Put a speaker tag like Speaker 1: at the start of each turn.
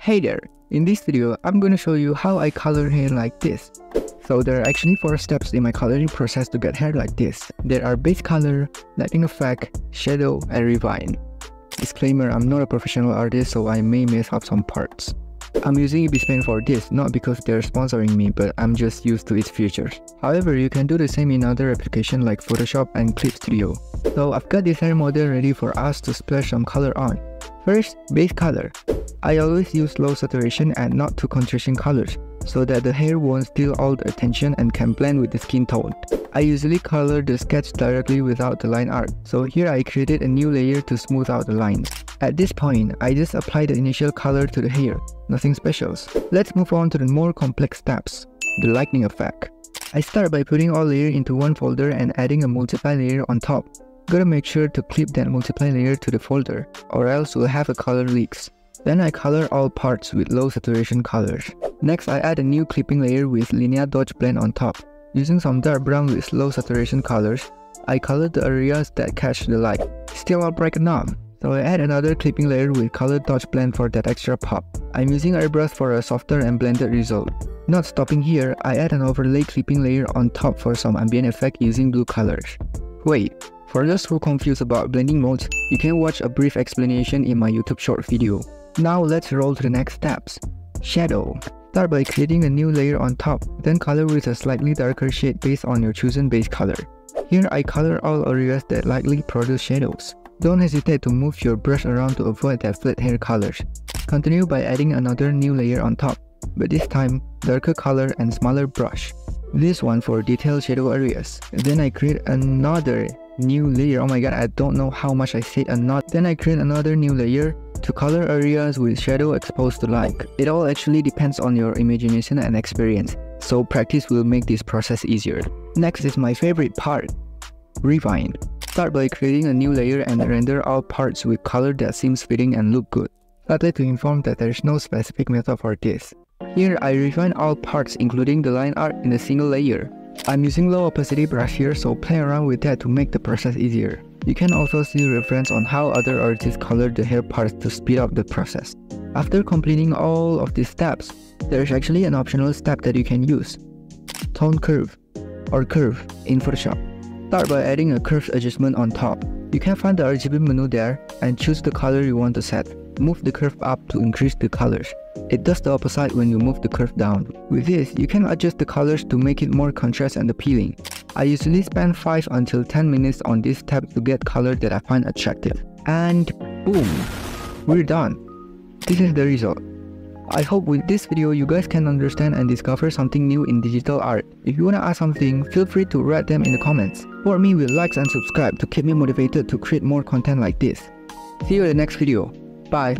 Speaker 1: Hey there! In this video, I'm gonna show you how I color hair like this. So there are actually 4 steps in my coloring process to get hair like this. There are base color, lighting effect, shadow, and refine. Disclaimer, I'm not a professional artist, so I may mess up some parts. I'm using Ibispen for this, not because they're sponsoring me, but I'm just used to its features. However, you can do the same in other applications like Photoshop and Clip Studio. So I've got this hair model ready for us to splash some color on. First, base color. I always use low saturation and not too contrasting colors, so that the hair won't steal all the attention and can blend with the skin tone. I usually color the sketch directly without the line art, so here I created a new layer to smooth out the lines. At this point, I just apply the initial color to the hair, nothing special. Let's move on to the more complex steps, the lightening effect. I start by putting all layers into one folder and adding a multiply layer on top. Gotta make sure to clip that multiply layer to the folder, or else we'll have a color leaks. Then I color all parts with low saturation colors. Next, I add a new clipping layer with Linear Dodge Blend on top. Using some dark brown with low saturation colors, I color the areas that catch the light. Still not bright enough, so I add another clipping layer with Color Dodge Blend for that extra pop. I'm using airbrush for a softer and blended result. Not stopping here, I add an overlay clipping layer on top for some ambient effect using blue colors. Wait, for those who are confused about blending modes, you can watch a brief explanation in my YouTube short video. Now let's roll to the next steps. Shadow. Start by creating a new layer on top, then color with a slightly darker shade based on your chosen base color. Here I color all areas that likely produce shadows. Don't hesitate to move your brush around to avoid that flat hair colors. Continue by adding another new layer on top, but this time darker color and smaller brush. This one for detailed shadow areas. Then I create another new layer. Oh my god, I don't know how much I said another. Then I create another new layer to color areas with shadow exposed to light. It all actually depends on your imagination and experience, so practice will make this process easier. Next is my favorite part, refine. Start by creating a new layer and render all parts with color that seems fitting and look good. Slightly to inform that there is no specific method for this. Here I refine all parts including the line art in a single layer. I'm using low opacity brush here, so play around with that to make the process easier. You can also see reference on how other artists colored the hair parts to speed up the process. After completing all of these steps, there is actually an optional step that you can use. Tone curve or curve in Photoshop. Start by adding a curve adjustment on top. You can find the RGB menu there and choose the color you want to set. Move the curve up to increase the colors. It does the opposite when you move the curve down. With this, you can adjust the colors to make it more contrast and appealing. I usually spend 5 until 10 minutes on this step to get color that I find attractive. And boom! We're done. This is the result. I hope with this video you guys can understand and discover something new in digital art. If you wanna ask something, feel free to write them in the comments. Support me with likes and subscribe to keep me motivated to create more content like this. See you in the next video. Bye!